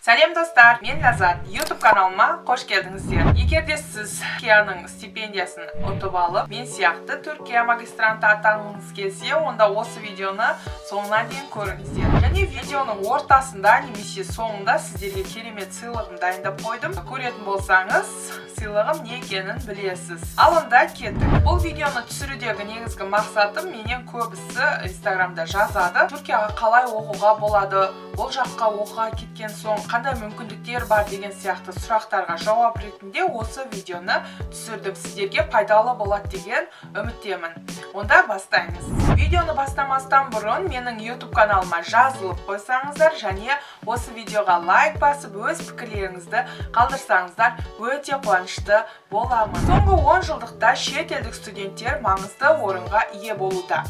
Сәлем достар, мен Ләззат. YouTube каналыма қош келдіңіздер. Егер де сіз Түркияның стипендиясын ұтып алып, мен сияқты Түркия магистранты атанғыңыз келсе, онда осы видеоны соңына дейін көріңіздер. Және видеоның ортасында немесе соңында сіздерге керемет сыйлығын дайындап қойдым. Көретін болсаңыз, сыйлығым не екенін білесіз. Ал онда кеттік. Бұл видеоны түсірудегі негізгі мақсатым, менен көбісі Инстаграмда жазады. Түркияға қалай оқуға болады, бұл жаққа оқуға кеткен соң қандай мүмкіндіктер бар деген сияқты сұрақтарға жауап ретінде осы видеоны түсірдім. Сіздерге пайдалы болады деген үміттемін. Онда бастаймыз. Видеоны бастамастан бұрын менің YouTube каналыма жазылып қойсаңыздар және осы видеоға лайк басып өз пікірлеріңізді қалдырсаңыздар өте қуанышты боламын. Соңғы 10 жылдықта шетелдік студенттер маңызды орынға ие болуда.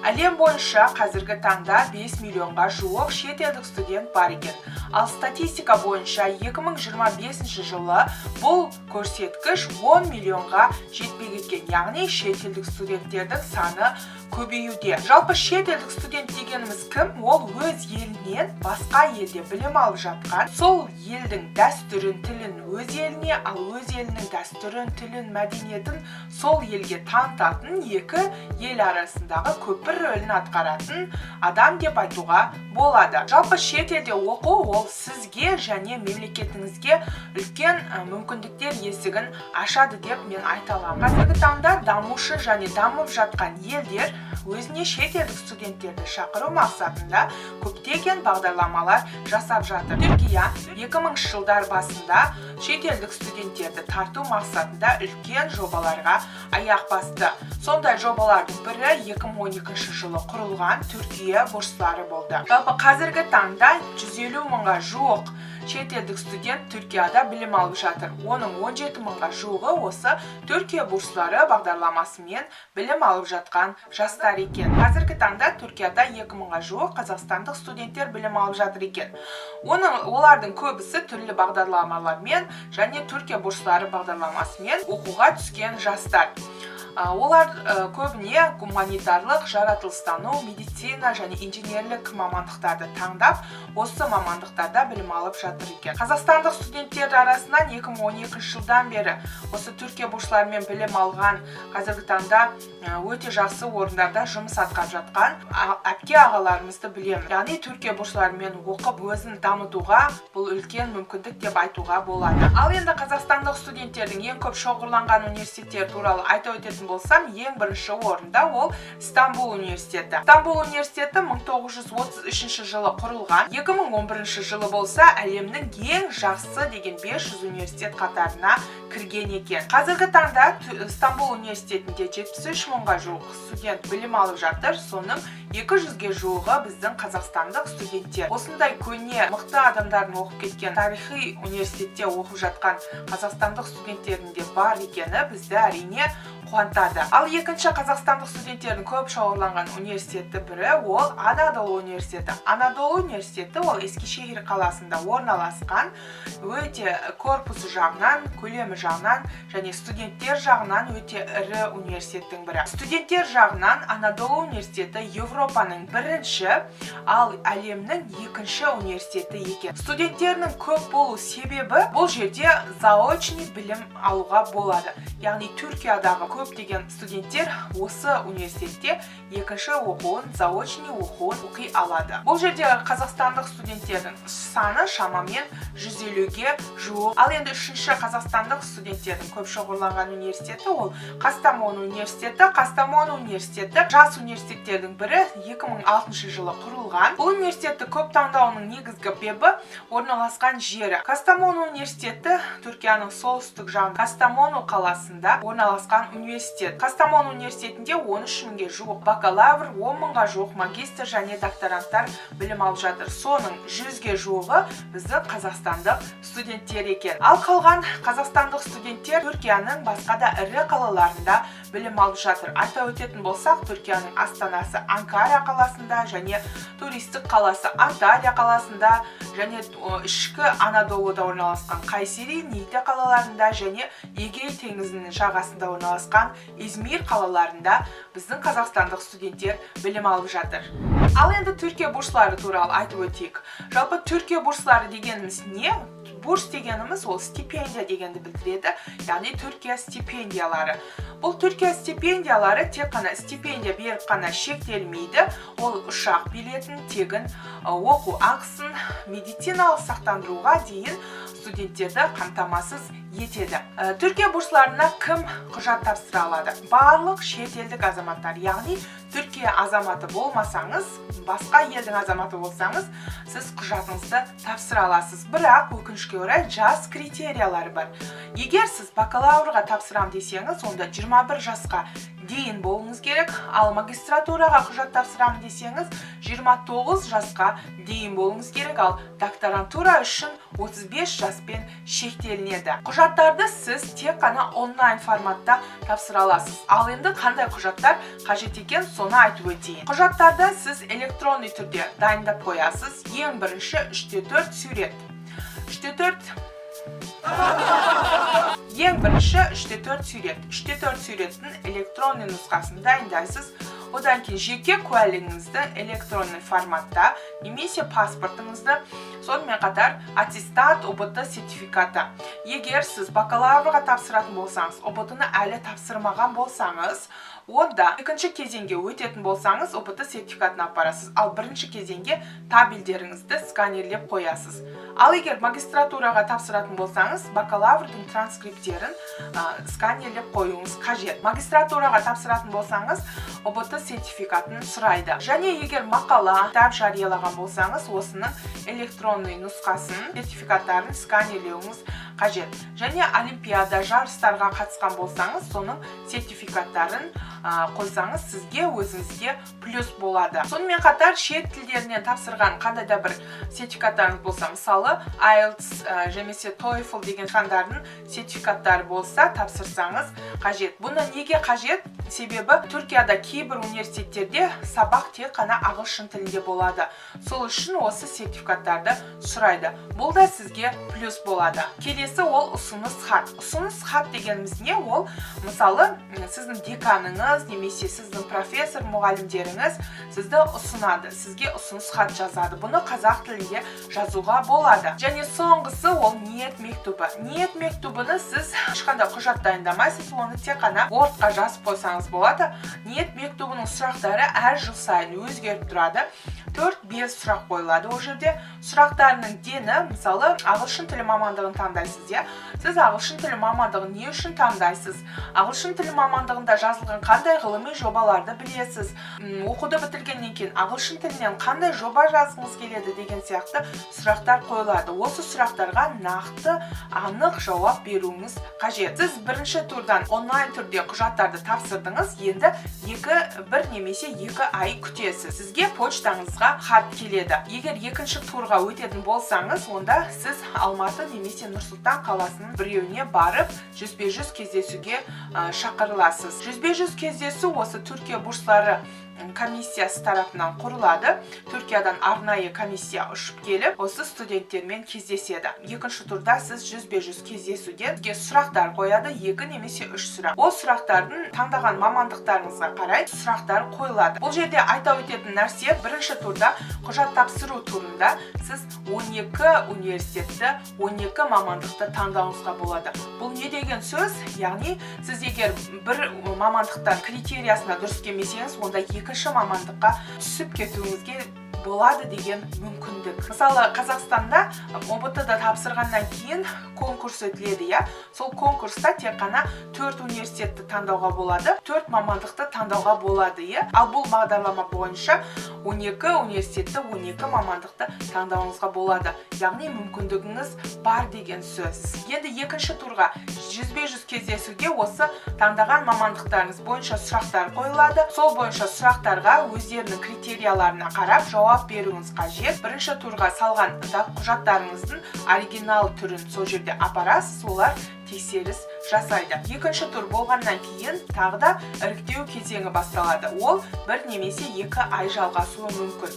Әлем бойынша қазіргі таңда 5 миллионға жуық шетелдік студент бар екен. Ал статистика бойынша 2025 жылы бұл көрсеткіш 10 миллионға жетпек екен. Яғни шетелдік студенттердің саны көбеюде. Жалпы шетелдік студент дегеніміз кім? Ол өз елінен басқа елде білім алып жатқан, сол елдің дәстүрін, тілін өз еліне, ал өз елінің дәстүрін, тілін, мәдениетін сол елге танытатын екі ел арасындағы көпір рөлін атқаратын адам деп айтуға болады. Жалпы шетелде оқу ол сізге және мемлекетіңізге үлкен мүмкіндіктер есігін ашады деп мен айта аламын. Қазіргі таңда дамушы және дамып жатқан елдер өзіне шетелдік студенттерді шақыру мақсатында көптеген бағдарламалар жасап жатыр. Түркия 2000 жылдар басында шетелдік студенттерді тарту мақсатында үлкен жобаларға аяқ басты. Сондай жобалардың бірі 2012 жылы құрылған Түркия бурстары болды. Жалпы қазіргі таңда 150 мыңға жуық шетелдік студент Түркияда білім алып жатыр. Оның 17 мыңға жуығы осы Түркия бурстары бағдарламасымен білім алып жатқан жастар екен. Қазіргі таңда Түркияда 2 мыңға жуық қазақстандық студенттер білім алып жатыр екен. Олардың көбісі түрлі бағдарламалармен және Түркия бурстары бағдарламасымен оқуға түскен жастар. Олар көбіне гуманитарлық, жаратылыстану, медицина және инженерлік мамандықтарды таңдап, осы мамандықтарда білім алып жатыр екен. Қазақстандық студенттер арасынан 2012 жылдан бері осы Түркия бурстарымен білім алған, қазіргі таңда өте жақсы орындарда жұмыс атқарып жатқан әпке ағаларымызды білемін. Яғни Түркия бурстарымен оқып өзін дамытуға бұл үлкен мүмкіндік деп айтуға болады. Ал енді қазақстандық студенттердің ең көп шоғырланған университеттер туралы айта өтетін болсам, ең бірінші орында ол Стамбул университеті. Стамбул университеті 1933 жылы құрылған. 2011 жылы болса, әлемнің ең жақсы деген 500 университет қатарына кірген екен. Қазіргі таңда Стамбул университетінде 73 мыңға жуық студент білім алып жатыр. Соның 200-ге жуығы біздің қазақстандық студенттер. Осындай көне мықты адамдардың оқып кеткен тарихи университетте оқып жатқан қазақстандық студенттердің де бар екені бізді әрине қуантады. Ал екінші қазақстандық студенттердің көп шоғырланған университеті бірі ол Анадолу университеті. Анадолу университеті ол Ескишехир қаласында орналасқан, өте корпусы жағынан, көлемі жағынан және студенттер жағынан өте ірі университеттің бірі. Студенттер жағынан Анадолу университеті Европаның бірінші, ал әлемнің екінші университеті екен. Студенттерінің көп болу себебі бұл жерде заочный білім алуға болады. Яғни Түркиядағы көптеген студенттер осы университетте екінші оқуын, заочный оқуын оқи алады. Бұл жерде қазақстандық студенттердің саны шамамен 150-ге жуық. Ал енді үшінші қазақстандық студенттердің көп шоғырланған университеті ол Кастамону университеті. Кастамону университеті жас университеттердің бірі 2006 жылы құрылған. Бұл университетті көп таңдауының негізгі себебі орналасқан жері. Кастамону университеті Түркияның солтүстік жағында Кастамону қаласында орналасқан университет. Кастамону университетінде 13 мыңға жуық бакалавр, 10 мыңға жуық магистр және докторанттар білім алып жатыр. Соның 100-ге жуығы біздің қазақстандық студенттер екен. Ал қалған қазақстандық студенттер Түркияның басқа да ірі қалаларында білім алып жатыр. Айта өтетін болсақ, Түркияның астанасы Анкара қаласында және туристік қаласы Анталия қаласында және ішкі Анадолуда орналасқан Кайсери, Ниде қалаларында және Эгей теңізінің жағасында орналасқан Измир қалаларында біздің қазақстандық студенттер білім алып жатыр. Ал енді Түркия бурслары туралы айтып өтейік. Жалпы Түркия бурслары дегеніміз не? Бурс дегеніміз ол стипендия дегенді білдіреді, яғни Түркия стипендиялары. Бұл Түркия стипендиялары тек қана стипендия беріп қана шектелмейді, ол ұшақ билетін, тегін оқу ақысын, медициналық сақтандыруға дейін студенттерді қамтамасыз етеді. Түркия бурсларына кім құжат тапсыра алады? Барлық шетелдік азаматтар, яғни Түркия азаматы болмасаңыз, басқа елдің азаматы болсаңыз, сіз құжатыңызды тапсыра аласыз. Бірақ өкінішке орай жас критериялары бар. Егер сіз бакалаврға тапсырам десеңіз, онда 21 жасқа дейін болуыңыз керек, ал магистратураға құжат тапсырам десеңіз, 29 жасқа дейін болуыңыз керек, ал докторантура үшін 35 жаспен шектелінеді. Құжаттарды сіз тек қана онлайн форматта тапсыра аласыз. Ал енді қандай құжаттар қажет екен, соны айтып өтейін. Құжаттарды сіз электронный түрде дайындап қоясыз. Ең бірінші 3-4 сурет. Ең бірінші 3-4 сурет. 3-4 суреттің электронный нұсқасын дайындайсыз. Одан кейін жеке куәлігіңізді электронный форматта, немесе паспортыңызды, сонымен қатар аттестат, ОБТ сертификаты. Егер сіз бакалаврға тапсыратын болсаңыз, ОБТ-ны әлі тапсырмаған болсаңыз, онда екінші кезеңге өтетін болсаңыз, ОБТ сертификатын апарасыз. Ал бірінші кезеңге табельдеріңізді сканерлеп қоясыз. Ал егер магистратураға тапсыратын болсаңыз, бакалаврдың транскриптерін сканерлеп қоюыңыз қажет. Магистратураға тапсыратын болсаңыз, ОБТ сертификатын сұрайды. Және егер мақала, кітап жариялаған болсаңыз, осының электронный нұсқасын, сертификаттарын сканерлеуіңіз қажет. Және олимпиада, жарыстарға қатысқан болсаңыз, соның сертификаттарын қойсаңыз, сізге өзіңізге плюс болады. Сонымен қатар шет тілдерінен тапсырған қандай да бір сертификаттарыңыз болса, мысалы IELTS немесе TOEFL деген қандардың сертификаттары болса, тапсырсаңыз қажет. Бұны неге қажет? Себебі Түркияда кейбір университеттерде сабақ тек қана ағылшын тілінде болады. Сол үшін осы сертификаттарды сұрайды. Бұл да сізге плюс болады. Келесі ол ұсыныс хат. Ұсыныс хат дегеніміз не? Ол мысалы сіздің деканыңыз немесе сіздің профессор, мұғалімдеріңіз сізді ұсынады. Сізге ұсыныс хат жазады. Бұны қазақ тілінде жазуға болады. Және соңғысы ол ниет мектубы. Ниет мектубыны сіз ешқандай құжат дайындамайсыз, оны тек қана Word-қа жазып қойсаңыз болады. Ниет мектубының сұрақтары әр жыл сайын өзгеріп тұрады. 4-5 сұрақ қойылады. Ол жерде сұрақтарының дені, мысалы, ағылшын тілі мамандығын таңдайсыз, иә? Сіз ағылшын тілі мамандығын не үшін таңдайсыз? Ағылшын тілі мамандығында жазылған қандай ғылыми жобаларды білесіз? Оқуды бітіргеннен кейін ағылшын тілінен қандай жоба жазғыңыз келеді деген сияқты сұрақтар қойылады. Осы сұрақтарға нақты, анық жауап беруіңіз қажет. Сіз бірінші турдан онлайн түрде құжаттарды тапсырдыңыз, енді 1 немесе 2 ай күтесіз. Сізге почтаңызға хат келеді. Егер екінші турға өтетін болсаңыз, онда сіз Алматы немесе Нұр-Сұлтан қаласының біреуіне барып, 100-100 кездесуге шақырыласыз. 100-100 кездесу осы Түркия бурслары комиссиясы тарапынан құрылады. Түркиядан арнайы комиссия ұшып келіп, осы студенттермен кездеседі. Екінші турда сіз 100-100 кездесуге сұрақтар қояды, 2 немесе 3 сұрақ. Ол сұрақтардың таңдаған мамандықтарыңызға қарай сұрақтар қойылады. Бұл жерде айта өтетін нәрсе, бірінші турда құжат тапсыру турында сіз 12 университетті, 12 мамандықты таңдауыңызға болады. Бұл не деген сөз? Яғни, сіз егер бір мамандықтан критериясына дұрыс келмесеңіз, онда екінші мамандыққа түсіп кетуіңізге болады деген мүмкіндік. Мысалы, Қазақстанда ОБТ-да тапсырғаннан кейін конкурс өтіледі, иә? Сол конкурста тек қана 4 университетті таңдауға болады, 4 мамандықты таңдауға болады, иә? Ал бұл бағдарлама бойынша 12 университетті, 12 мамандықты таңдауыңызға болады. Яғни мүмкіндігіңіз бар деген сөз. Енді екінші турға 100-100 кездесуге осы таңдаған мамандықтарыңыз бойынша сұрақтар қойылады. Сол бойынша сұрақтарға өздерінің критерияларына қарап жауап беруіңіз қажет. Бірінші турға салған құжаттарыңыздың оригинал түрін сол жерде апарасыз, олар тексеріс жасайды. Екінші тур болғаннан кейін тағы да іріктеу кезеңі басталады. Ол 1 немесе 2 ай жалғасуы мүмкін.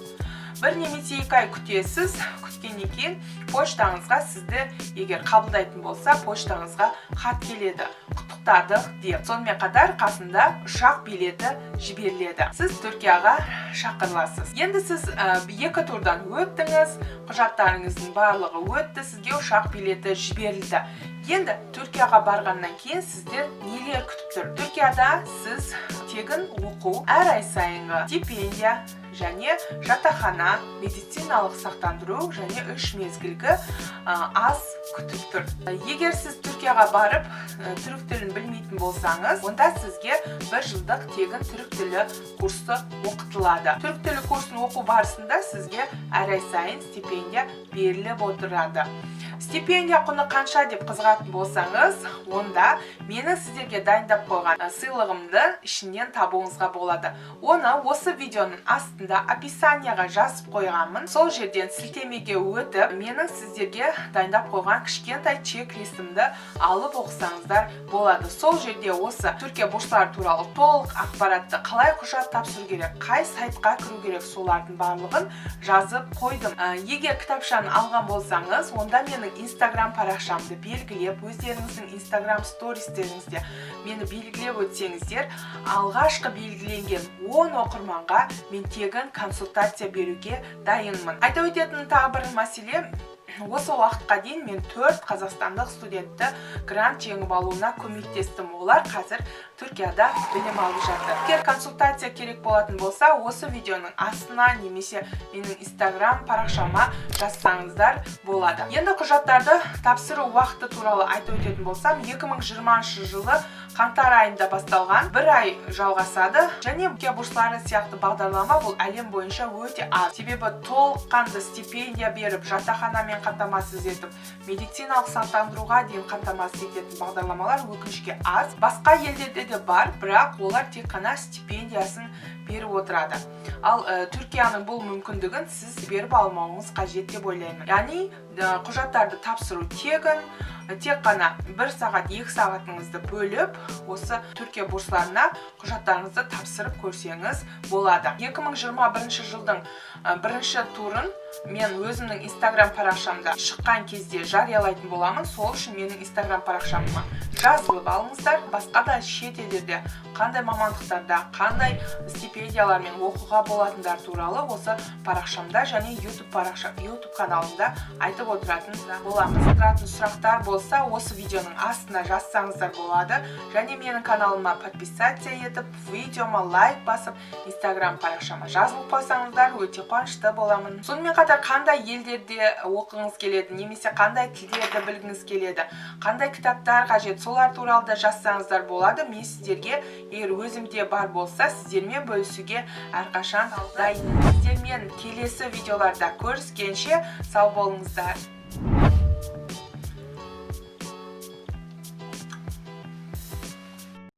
бір немесе 2 ай күтесіз. Күткеннен кейін почтаңызға сізді егер қабылдайтын болса, почтаңызға хат келеді. Құттықтадық деп. Сонымен қатар қасында ұшақ билеті жіберіледі. Сіз Түркияға шақырыласыз. Енді сіз 2 турдан өттіңіз, құжаттарыңыздың барлығы өтті, сізге ұшақ билеті жіберілді. Енді Түркияға барғаннан кейін сізді нелер күтіп тұр? Түркияда сіз тегін оқу, әр ай сайынғы стипендия және жатақхана, медициналық сақтандыру және 3 мезгілгі ас күтіп тұр. Егер сіз Түркияға барып түрік тілін білмейтін болсаңыз, онда сізге 1 жылдық тегін түрік тілі курсы оқытылады. Түрік тілі курсын оқу барысында сізге әр ай сайын стипендия беріліп отырады. Стипендия құны қанша деп қызығатын болсаңыз, онда менің сіздерге дайындап қойған сыйлығымды ішінен табуыңызға болады. Оны осы видеоның астында описанияға жазып қойғанмын. Сол жерден сілтемеге өтіп, менің сіздерге дайындап қойған кішкентай чек-листімді алып оқысаңыздар болады. Сол жерде осы Түркия бурстары туралы толық ақпаратты, қалай құжат тапсыру керек, қай сайтқа кіру керек, солардың барлығын жазып қойдым. Егер кітапшаны алған болсаңыз, онда менің Instagram парақшамды белгілеп, өздеріңіздің Instagram стористеріңізде мені белгілеп өтсеңіздер, алғашқы белгіленген 10 оқырманға мен тегін консультация беруге дайынмын. Айта өтетін тағы бір мәселе, осы уақытқа дейін мен 4 қазақстандық студентті грант жеңіп алуына көмектестім. Олар қазір Түркияда білім алып жатыр. Егер консультация керек болатын болса, осы видеоның астына немесе менің Instagram парақшама жазсаңыздар болады. Енді құжаттарды тапсыру уақыты туралы айта өтетін болсам, 2020 жылы қаңтар айында басталған, 1 ай жалғасады. Және Түркия бурстары сияқты бағдарлама бұл әлем бойынша өте аз. Себебі толыққанды стипендия беріп, жатақханамен қамтамасыз етіп, медициналық сақтандыруға дейін қамтамасыз ететін бағдарламалар өкінішке аз. Басқа елдерде де бар, бірақ олар тек қана стипендиясын беріп отырады. Ал Түркияның бұл мүмкіндігін сіз беріп алмауыңыз қажет деп ойлаймын. Яғни құжаттарды тапсыру тегін, тек қана 1 сағат, 2 сағатыңызды бөліп, осы Түркия бурсларына құжаттарыңызды тапсырып көрсеңіз болады. 2021 жылдың 1 турын мен өзімнің Instagram парақшамда шыққан кезде жариялайтын боламын. Сол үшін менің Instagram парақшамыма жазылып алыңыздар. Басқа да шет елдерде қандай мамандықтарда, қандай стипендиялармен оқуға болатындар туралы осы парақшамда және YouTube каналымда айтып отыратын боламыз. Тұратын сұрақтар болса, осы видеоның астына жазсаңыздар болады. Және менің каналыма подписация етіп, видеома лайк басып, Instagram парақшама жазылып қойсаңыздар, өте қуанышты боламын. Сонымен қатар қандай елдерде оқығыңыз келеді, немесе қандай тілдерді білгіңіз келеді, қандай кітаптар қажет, солар туралы да жазсаңыздар болады. Мен сіздерге, егер өзімде бар болса, сіздермен бөлісуге әрқашан дайынмын. Сіздермен келесі видеоларда көріскенше сау болыңыздар.